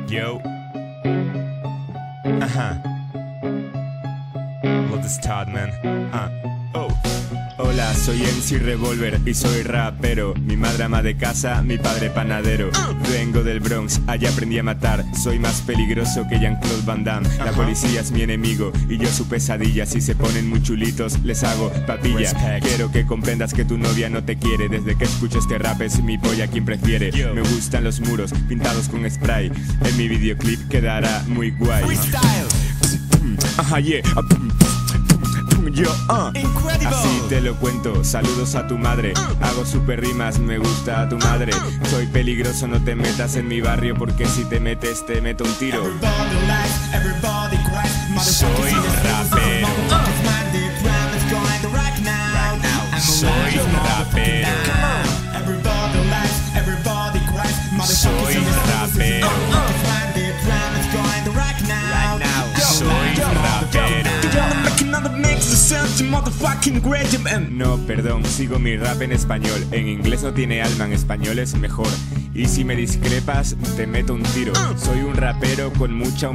Yo. Ajá. Love this Todd, man. Oh. Hola, soy MC Revolver y soy rapero. Mi madre ama de casa, mi padre panadero. Vengo del Bronx, allá aprendí a matar. Soy más peligroso que Jean-Claude Van Damme. La policía es mi enemigo y yo su pesadilla. Si se ponen muy chulitos, les hago papilla. Quiero que comprendas que tu novia no te quiere. Desde que escucho este rap es mi polla quien prefiere. Me gustan los muros pintados con spray. En mi videoclip quedará muy guay. Ajá, yeah. Yo, así te lo cuento, saludos a tu madre. Hago super rimas, me gusta a tu madre. Soy peligroso, no te metas en mi barrio, porque si te metes te meto un tiro. Soy rapero. Soy rapero. Soy rapero. Soy rapero. No, perdón, sigo mi rap en español. En inglés no tiene alma, en español es mejor. Y si me discrepas, te meto un tiro. Soy un rapero con mucha